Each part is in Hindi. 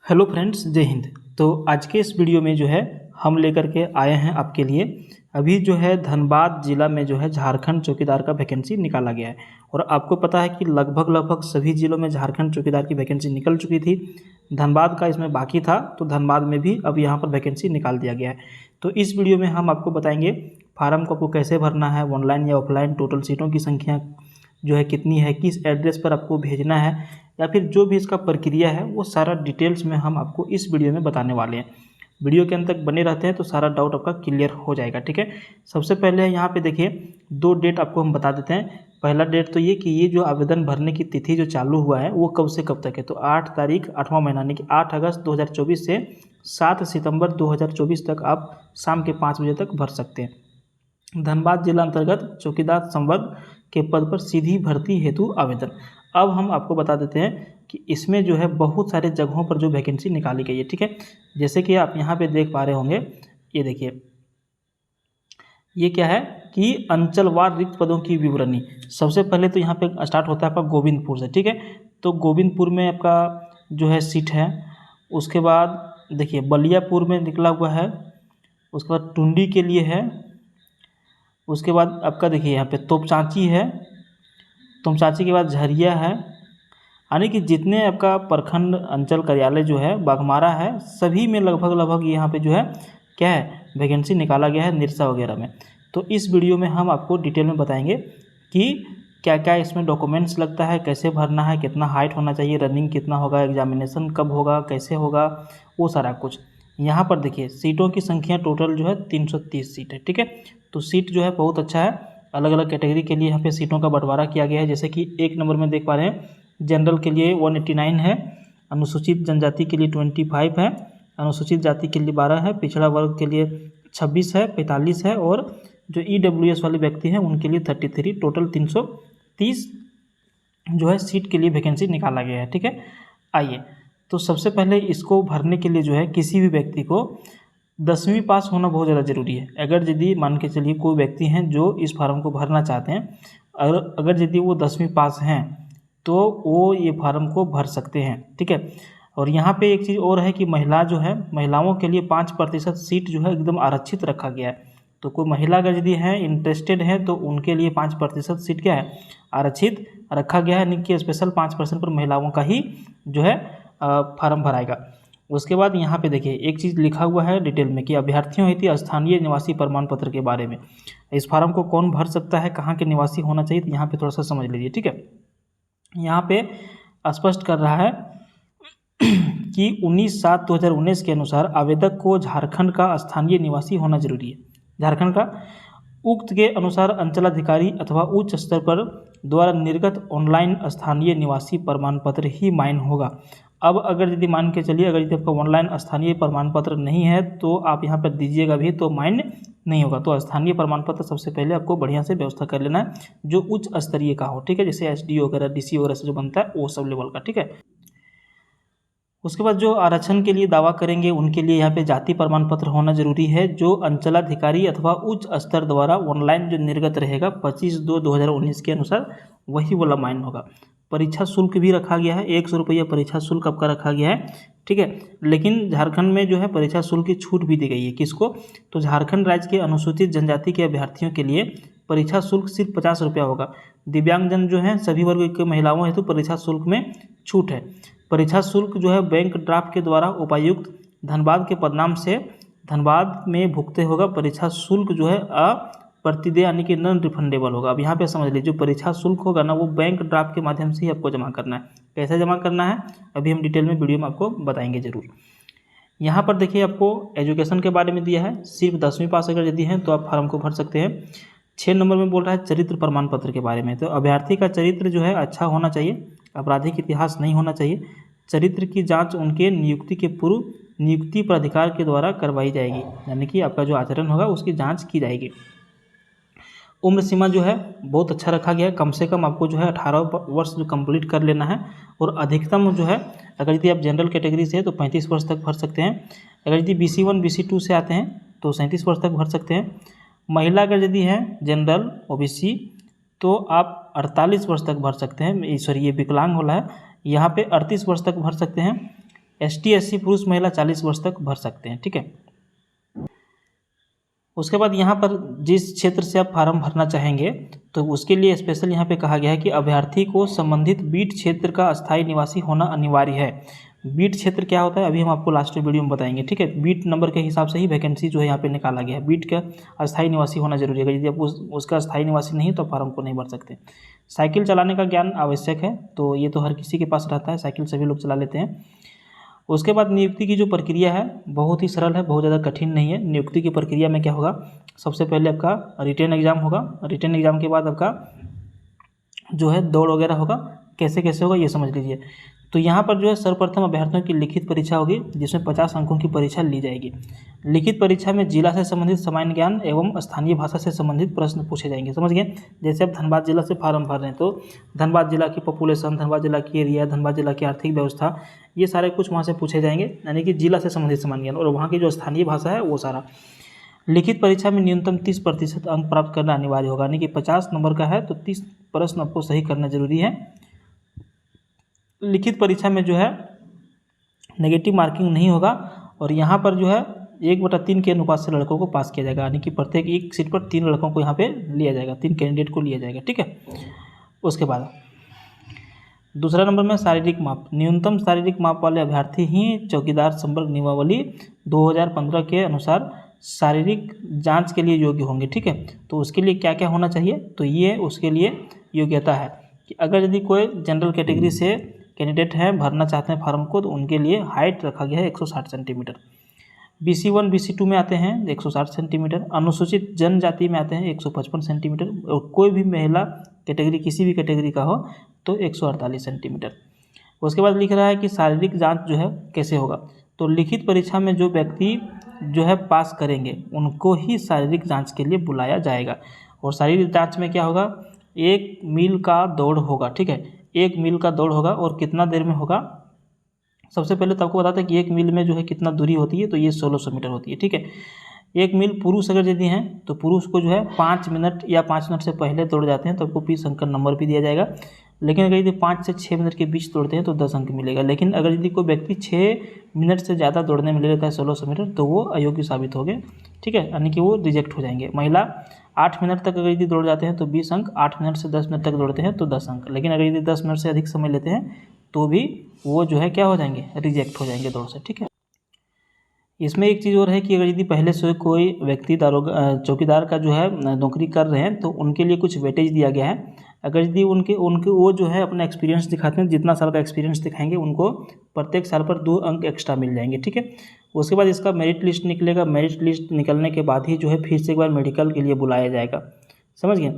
हेलो फ्रेंड्स, जय हिंद। तो आज के इस वीडियो में जो है हम लेकर के आए हैं आपके लिए। अभी जो है धनबाद ज़िला में जो है झारखंड चौकीदार का वैकेंसी निकाला गया है। और आपको पता है कि लगभग सभी ज़िलों में झारखंड चौकीदार की वैकेंसी निकल चुकी थी। धनबाद का इसमें बाकी था, तो धनबाद में भी अब यहाँ पर वैकेंसी निकाल दिया गया है। तो इस वीडियो में हम आपको बताएंगे फार्म को आपको कैसे भरना है, ऑनलाइन या ऑफलाइन, टोटल सीटों की संख्या जो है कितनी है, किस एड्रेस पर आपको भेजना है, या फिर जो भी इसका प्रक्रिया है वो सारा डिटेल्स में हम आपको इस वीडियो में बताने वाले हैं। वीडियो के अंत तक बने रहते हैं तो सारा डाउट आपका क्लियर हो जाएगा। ठीक है, सबसे पहले यहाँ पे देखिए 2 डेट आपको हम बता देते हैं। पहला डेट तो ये कि ये जो आवेदन भरने की तिथि जो चालू हुआ है वो कब से कब तक है। तो 8 तारीख 8वां महीना यानी कि 8 अगस्त 2024 से 7 सितंबर 2024 तक आप शाम के 5 बजे तक भर सकते हैं। धनबाद जिला अंतर्गत चौकीदार संवर्ग के पद पर सीधी भर्ती हेतु आवेदन। अब हम आपको बता देते हैं कि इसमें जो है बहुत सारे जगहों पर जो वैकेंसी निकाली गई है। ठीक है, जैसे कि आप यहाँ पे देख पा रहे होंगे, ये देखिए, ये क्या है कि अंचलवार रिक्त पदों की विवरणी। सबसे पहले तो यहाँ पे स्टार्ट होता है आपका गोविंदपुर से। ठीक है, तो गोविंदपुर में आपका जो है सीट है। उसके बाद देखिए बलियापुर में निकला हुआ है। उसके बाद टुंडी के लिए है। उसके बाद आपका देखिए यहाँ पे तोपचांची है। तोपचांची के बाद झरिया है। यानी कि जितने आपका प्रखंड अंचल कार्यालय जो है बाघमारा है, सभी में लगभग यहाँ पे जो है क्या है वैकेंसी निकाला गया है, निरसा वगैरह में। तो इस वीडियो में हम आपको डिटेल में बताएंगे कि क्या क्या इसमें डॉक्यूमेंट्स लगता है, कैसे भरना है, कितना हाइट होना चाहिए, रनिंग कितना होगा, एग्जामिनेशन कब होगा, कैसे होगा, वो सारा कुछ। यहाँ पर देखिए सीटों की संख्या टोटल जो है 330 सीट है। ठीक है, तो सीट जो है बहुत अच्छा है। अलग अलग कैटेगरी के लिए यहाँ पे सीटों का बंटवारा किया गया है। जैसे कि 1 नंबर में देख पा रहे हैं, जनरल के लिए 189 है, अनुसूचित जनजाति के लिए 25 है, अनुसूचित जाति के लिए 12 है, पिछड़ा वर्ग के लिए 26 है, 45 है, और जो EWS वाले व्यक्ति हैं उनके लिए 33। टोटल 330 जो है सीट के लिए वैकेंसी निकाला गया है। ठीक है, आइए, तो सबसे पहले इसको भरने के लिए जो है किसी भी व्यक्ति को 10वीं पास होना बहुत ज़्यादा ज़रूरी है। अगर यदि मान के चलिए कोई व्यक्ति हैं जो इस फार्म को भरना चाहते हैं, अगर यदि वो 10वीं पास हैं तो वो ये फार्म को भर सकते हैं। ठीक है, और यहाँ पे एक चीज़ और है कि महिलाओं के लिए 5% सीट जो है एकदम आरक्षित रखा गया है। तो कोई महिला अगर यदि है इंटरेस्टेड है तो उनके लिए 5% सीट क्या है आरक्षित रखा गया है। यानी कि स्पेशल 5% पर महिलाओं का ही जो है फार्म भराएगा। उसके बाद यहाँ पे देखिए एक चीज़ लिखा हुआ है डिटेल में कि अभ्यर्थियों हेतु स्थानीय निवासी प्रमाण पत्र के बारे में। इस फार्म को कौन भर सकता है, कहाँ के निवासी होना चाहिए, तो यहाँ पे थोड़ा सा समझ लीजिए। ठीक है, यहाँ पे स्पष्ट कर रहा है कि 19/7/2019 के अनुसार आवेदक को झारखंड का स्थानीय निवासी होना जरूरी है। झारखंड का उक्त के अनुसार अंचलाधिकारी अथवा उच्च स्तर पर द्वारा निर्गत ऑनलाइन स्थानीय निवासी प्रमाण पत्र ही मान्य होगा। अब अगर यदि मान के चलिए, अगर यदि आपका ऑनलाइन स्थानीय प्रमाण पत्र नहीं है तो आप यहाँ पर दीजिएगा भी तो मान्य नहीं होगा। तो स्थानीय प्रमाण पत्र सबसे पहले आपको बढ़िया से व्यवस्था कर लेना है जो उच्च स्तरीय का हो। ठीक है, जैसे SD वगैरह DC वगैरह से जो बनता है वो सब लेवल का। ठीक है, उसके बाद जो आरक्षण के लिए दावा करेंगे उनके लिए यहाँ पे जाति प्रमाण पत्र होना जरूरी है, जो अंचलाधिकारी अथवा उच्च स्तर द्वारा ऑनलाइन जो निर्गत रहेगा 25/2/2019 के अनुसार वही वाला मान्य होगा। परीक्षा शुल्क भी रखा गया है, 100 रुपया परीक्षा शुल्क आपका रखा गया है। ठीक है, लेकिन झारखंड में जो है परीक्षा शुल्क की छूट भी दी गई है। किसको, तो झारखंड राज्य के अनुसूचित जनजाति के अभ्यर्थियों के लिए परीक्षा शुल्क सिर्फ 50 रुपया होगा। दिव्यांगजन जो है सभी वर्ग की महिलाओं हेतु परीक्षा शुल्क में छूट है। परीक्षा शुल्क जो है बैंक ड्राफ्ट के द्वारा उपायुक्त धनबाद के पदनाम से धनबाद में भुगते होगा। परीक्षा शुल्क जो है अप्रतिदेय यानी कि नॉन रिफंडेबल होगा। अब यहाँ पे समझ लीजिए, जो परीक्षा शुल्क होगा ना वो बैंक ड्राफ्ट के माध्यम से ही आपको जमा करना है। कैसे जमा करना है अभी हम डिटेल में वीडियो में आपको बताएंगे जरूर। यहाँ पर देखिए आपको एजुकेशन के बारे में दिया है, सिर्फ 10वीं पास अगर यदि हैं तो आप फार्म को भर सकते हैं। 6 नंबर में बोल रहा है चरित्र प्रमाण पत्र के बारे में। तो अभ्यर्थी का चरित्र जो है अच्छा होना चाहिए, आपराधिक इतिहास नहीं होना चाहिए। चरित्र की जांच उनके नियुक्ति के पूर्व नियुक्ति प्राधिकार के द्वारा करवाई जाएगी, यानी कि आपका जो आचरण होगा उसकी जांच की जाएगी। उम्र सीमा जो है बहुत अच्छा रखा गया है, कम से कम आपको जो है 18 वर्ष जो कंप्लीट कर लेना है। और अधिकतम जो है अगर यदि आप जनरल कैटेगरी से है तो 35 वर्ष तक भर सकते हैं। अगर यदि BC1 BC2 से आते हैं तो 37 वर्ष तक भर सकते हैं। महिला अगर यदि है जनरल OBC तो आप 48 वर्ष तक भर सकते हैं। सॉरी, ये विकलांग वाला है, यहाँ पे 38 वर्ष तक भर सकते हैं। ST SC पुरुष महिला 40 वर्ष तक भर सकते हैं। ठीक है, उसके बाद यहाँ पर जिस क्षेत्र से आप फार्म भरना चाहेंगे तो उसके लिए स्पेशल यहाँ पे कहा गया है कि अभ्यर्थी को संबंधित बीट क्षेत्र का अस्थायी निवासी होना अनिवार्य है। बीट क्षेत्र क्या होता है अभी हम आपको लास्ट वीडियो में बताएंगे। ठीक है, बीट नंबर के हिसाब से ही वैकेंसी जो है यहाँ पे निकाला गया है। बीट का अस्थायी निवासी होना जरूरी है, यदि आप उसका अस्थायी निवासी नहीं तो फार्म को नहीं भर सकते। साइकिल चलाने का ज्ञान आवश्यक है, तो ये तो हर किसी के पास रहता है, साइकिल सभी लोग चला लेते हैं। उसके बाद नियुक्ति की जो प्रक्रिया है बहुत ही सरल है, बहुत ज़्यादा कठिन नहीं है। नियुक्ति की प्रक्रिया में क्या होगा, सबसे पहले आपका रिटन एग्ज़ाम होगा। रिटन एग्ज़ाम के बाद आपका जो है दौड़ वगैरह होगा। कैसे कैसे होगा ये समझ लीजिए। तो यहाँ पर जो है सर्वप्रथम अभ्यर्थियों की लिखित परीक्षा होगी, जिसमें 50 अंकों की परीक्षा ली जाएगी। लिखित परीक्षा में जिला से संबंधित सामान्य ज्ञान एवं स्थानीय भाषा से संबंधित प्रश्न पूछे जाएंगे। समझ गए, जैसे आप धनबाद जिला से फार्म भर रहे हैं तो धनबाद जिला की पॉपुलेशन, धनबाद जिला की एरिया, धनबाद जिला की आर्थिक व्यवस्था, ये सारे कुछ वहाँ से पूछे जाएंगे, यानी कि जिला से संबंधित सामान्य ज्ञान, और वहाँ की जो स्थानीय भाषा है वो सारा। लिखित परीक्षा में न्यूनतम 30% अंक प्राप्त करना अनिवार्य होगा, यानी कि 50 नंबर का है तो 30 प्रश्न आपको सही करना जरूरी है। लिखित परीक्षा में जो है नेगेटिव मार्किंग नहीं होगा, और यहाँ पर जो है 1/3 के अनुपात से लड़कों को पास किया जाएगा, यानी कि प्रत्येक एक सीट पर 3 लड़कों को यहाँ पे लिया जाएगा, 3 कैंडिडेट को लिया जाएगा। ठीक है, उसके बाद दूसरा नंबर में शारीरिक माप। न्यूनतम शारीरिक माप वाले अभ्यर्थी ही चौकीदार संवर्ग नियमावली 2015 के अनुसार शारीरिक जांच के लिए योग्य होंगे। ठीक है, तो उसके लिए क्या क्या होना चाहिए, तो ये उसके लिए योग्यता है कि अगर यदि कोई जनरल कैटेगरी से कैंडिडेट हैं भरना चाहते हैं फार्म को, तो उनके लिए हाइट रखा गया है 160 सेंटीमीटर। BC1 BC2 में आते हैं 160 सेंटीमीटर। अनुसूचित जनजाति में आते हैं 155 सेंटीमीटर, और कोई भी महिला कैटेगरी किसी भी कैटेगरी का हो तो 148 सेंटीमीटर। उसके बाद लिख रहा है कि शारीरिक जांच जो है कैसे होगा, तो लिखित परीक्षा में जो व्यक्ति जो है पास करेंगे उनको ही शारीरिक जांच के लिए बुलाया जाएगा। और शारीरिक जांच में क्या होगा, 1 मील का दौड़ होगा। ठीक है, 1 मील का दौड़ होगा, और कितना देर में होगा, सबसे पहले तो आपको बताते हैं कि 1 मील में जो है कितना दूरी होती है, तो ये 1600 मीटर होती है। ठीक है, 1 मील पुरुष अगर यदि हैं तो पुरुष को जो है 5 मिनट या 5 मिनट से पहले दौड़ जाते हैं तो आपको 20 अंक का नंबर भी दिया जाएगा। लेकिन अगर यदि 5 से 6 मिनट के बीच दौड़ते हैं तो 10 अंक मिलेगा। लेकिन अगर यदि कोई व्यक्ति 6 मिनट से ज़्यादा दौड़ने में ले लेता है 1600 मीटर, तो वो अयोग्य साबित हो गए। ठीक है, यानी कि वो रिजेक्ट हो जाएंगे। महिला 8 मिनट तक अगर यदि दौड़ जाते हैं तो 20 अंक, 8 मिनट से 10 मिनट तक दौड़ते हैं तो 10 अंक। लेकिन अगर यदि 10 मिनट से अधिक समय लेते हैं तो भी वो जो है क्या हो जाएंगे, रिजेक्ट हो जाएंगे दौड़ से। ठीक है, इसमें एक चीज़ और है कि अगर यदि पहले से कोई व्यक्ति चौकीदार का जो है नौकरी कर रहे हैं तो उनके लिए कुछ वेटेज दिया गया है। अगर यदि उनके वो जो है अपना एक्सपीरियंस दिखाते हैं, जितना साल का एक्सपीरियंस दिखाएंगे उनको प्रत्येक साल पर 2 अंक एक्स्ट्रा मिल जाएंगे। ठीक है, उसके बाद इसका मेरिट लिस्ट निकलेगा। मेरिट लिस्ट निकलने के बाद ही जो है फिर से एक बार मेडिकल के लिए बुलाया जाएगा। समझ गए।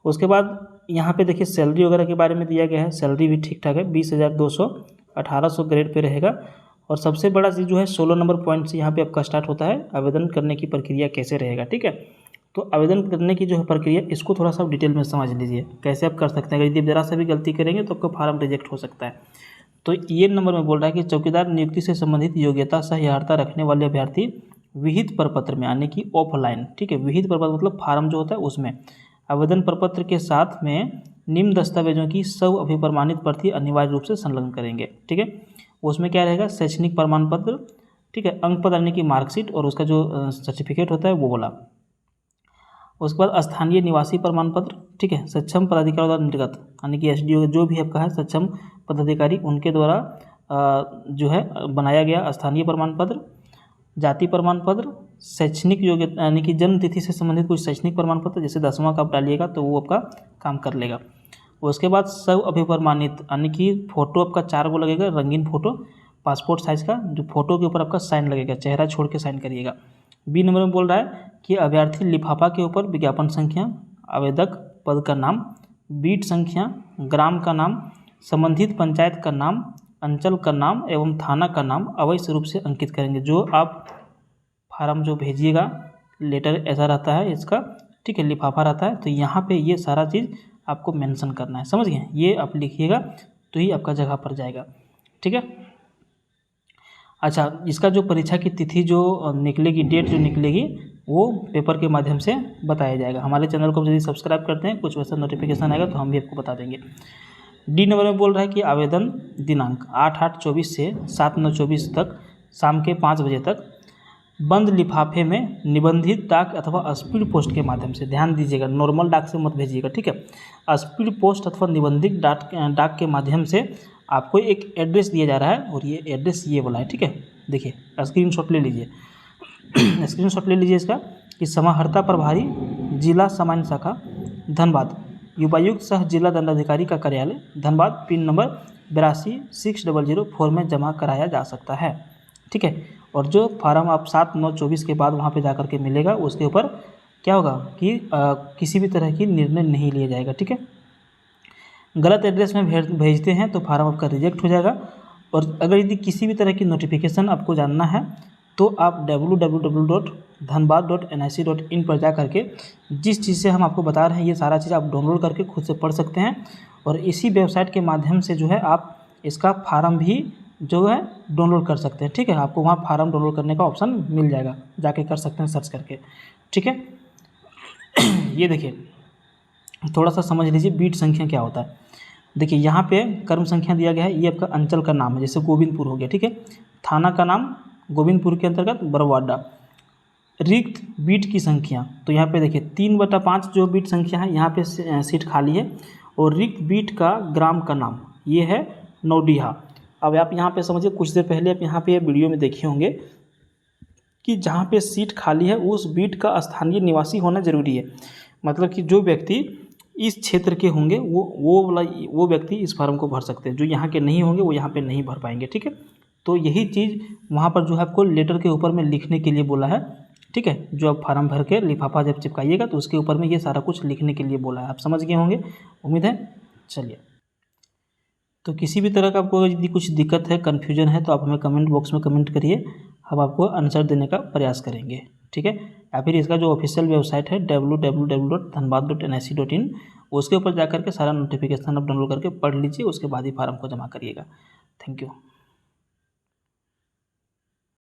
उसके बाद यहाँ पे देखिए सैलरी वगैरह के बारे में दिया गया है। सैलरी भी ठीक ठाक है, 20,200, 1800 ग्रेड पे रहेगा। और सबसे बड़ा चीज़ जो है 16 नंबर पॉइंट से यहाँ पे आपका स्टार्ट होता है। आवेदन करने की प्रक्रिया कैसे रहेगा। ठीक है, तो आवेदन करने की जो है प्रक्रिया, इसको थोड़ा सा डिटेल में समझ लीजिए कैसे आप कर सकते हैं। अगर यदि ज़रा सा भी गलती करेंगे तो आपका फार्म रिजेक्ट हो सकता है। तो ये नंबर में बोल रहा है कि चौकीदार नियुक्ति से संबंधित योग्यता सह्यार्ता रखने वाले अभ्यर्थी विहित प्रपत्र में, यानी कि ऑफलाइन। ठीक है, विहित प्रपत्र मतलब फार्म जो होता है उसमें आवेदन प्रपत्र के साथ में निम्न दस्तावेजों की सब अभिप्रमाणित प्रति अनिवार्य रूप से संलग्न करेंगे। ठीक है, उसमें क्या रहेगा, शैक्षणिक प्रमाण पत्र, ठीक है, अंक पत्र यानी कि मार्कशीट, और उसका जो सर्टिफिकेट होता है वो बोला। उसके बाद स्थानीय निवासी प्रमाण पत्र, ठीक है, सक्षम पदाधिकारी द्वारा निर्गत, यानी कि SDO जो भी आपका है सक्षम पदाधिकारी उनके द्वारा जो है बनाया गया स्थानीय प्रमाण पत्र। जाति प्रमाण पत्र, शैक्षणिक योग्यता यानी कि जन्म तिथि से संबंधित कुछ शैक्षणिक प्रमाण पत्र, जैसे 10वां का आप डालिएगा तो वो आपका काम कर लेगा। उसके बाद सब अभिप्रमाणित, यानी कि फ़ोटो आपका 4 गो लगेगा, रंगीन फ़ोटो, पासपोर्ट साइज़ का, जो फोटो के ऊपर आपका साइन लगेगा, चेहरा छोड़ के साइन करिएगा। B नंबर में बोल रहा है कि अभ्यर्थी लिफाफा के ऊपर विज्ञापन संख्या, आवेदक पद का नाम, बीट संख्या, ग्राम का नाम, संबंधित पंचायत का नाम, अंचल का नाम एवं थाना का नाम अवश्य रूप से अंकित करेंगे। जो आप फार्म जो भेजिएगा, लेटर ऐसा रहता है इसका, ठीक है, लिफाफा रहता है, तो यहाँ पे ये सारा चीज़ आपको मेंशन करना है। समझ गए, ये आप लिखिएगा तो ही आपका जगह पर जाएगा। ठीक है, अच्छा, इसका जो परीक्षा की तिथि जो निकलेगी, डेट जो निकलेगी, वो पेपर के माध्यम से बताया जाएगा। हमारे चैनल को यदि सब्सक्राइब करते हैं, कुछ वैसा नोटिफिकेशन आएगा तो हम भी आपको बता देंगे। डी नंबर में बोल रहा है कि आवेदन दिनांक 8/8/24 से 7/9/24 तक शाम के 5 बजे तक बंद लिफाफे में निबंधित डाक अथवा स्पीड पोस्ट के माध्यम से, ध्यान दीजिएगा नॉर्मल डाक से मत भेजिएगा, ठीक है। स्पीड पोस्ट अथवा निबंधित डाक के माध्यम से आपको एक एड्रेस दिया जा रहा है और ये एड्रेस ये वाला है, ठीक है। देखिए स्क्रीनशॉट ले लीजिए स्क्रीनशॉट ले लीजिए इसका कि समाहर्ता प्रभारी जिला सामान्य शाखा धनबाद, युवायुक्त सह जिला दंडाधिकारी का कार्यालय धनबाद, पिन नंबर 826004 में जमा कराया जा सकता है, ठीक है। और जो फार्म आप 7/9/24 के बाद वहाँ पे जा कर के मिलेगा उसके ऊपर क्या होगा कि किसी भी तरह की निर्णय नहीं लिया जाएगा, ठीक है। गलत एड्रेस में भेजते हैं तो फार्म आपका रिजेक्ट हो जाएगा। और अगर यदि किसी भी तरह की नोटिफिकेशन आपको जानना है तो आप www.dhanbad.nic.in पर जा करके जिस चीज़ से हम आपको बता रहे हैं ये सारा चीज़ आप डाउनलोड करके खुद से पढ़ सकते हैं। और इसी वेबसाइट के माध्यम से जो है आप इसका फार्म भी जो है डाउनलोड कर सकते हैं, ठीक है। आपको वहाँ फार्म डाउनलोड करने का ऑप्शन मिल जाएगा, जाके कर सकते हैं सर्च करके, ठीक है। ये देखिए थोड़ा सा समझ लीजिए बीट संख्या क्या होता है। देखिए यहाँ पे कर्म संख्या दिया गया है, ये आपका अंचल का नाम है, जैसे गोविंदपुर हो गया, ठीक है। थाना का नाम गोविंदपुर के अंतर्गत बरवाडा। रिक्त बीट की संख्या, तो यहाँ पे देखिए 3/5 जो बीट संख्या है यहाँ पे सीट खाली है। और रिक्त बीट का ग्राम का नाम ये है नौडीहा। अब आप यहाँ पे समझिए कुछ देर पहले आप यहाँ पे वीडियो में देखे होंगे कि जहाँ पे सीट खाली है उस बीट का स्थानीय निवासी होना जरूरी है। मतलब कि जो व्यक्ति इस क्षेत्र के होंगे वो व्यक्ति इस फार्म को भर सकते हैं, जो यहाँ के नहीं होंगे वो यहाँ पे नहीं भर पाएंगे, ठीक है। तो यही चीज़ वहाँ पर जो है आपको लेटर के ऊपर में लिखने के लिए बोला है, ठीक है। जो आप फार्म भर के लिफाफा जब चिपकाइएगा तो उसके ऊपर में ये सारा कुछ लिखने के लिए बोला है। आप समझ गए होंगे, उम्मीद है। चलिए, तो किसी भी तरह का आपको यदि कुछ दिक्कत है, कन्फ्यूजन है तो आप हमें कमेंट बॉक्स में कमेंट करिए, हम आपको आंसर देने का प्रयास करेंगे, ठीक है। या फिर इसका जो ऑफिशियल वेबसाइट है www.dhanbad.nic.in उसके ऊपर जाकर के सारा नोटिफिकेशन आप डाउनलोड करके पढ़ लीजिए, उसके बाद ही फार्म को जमा करिएगा। Thank you.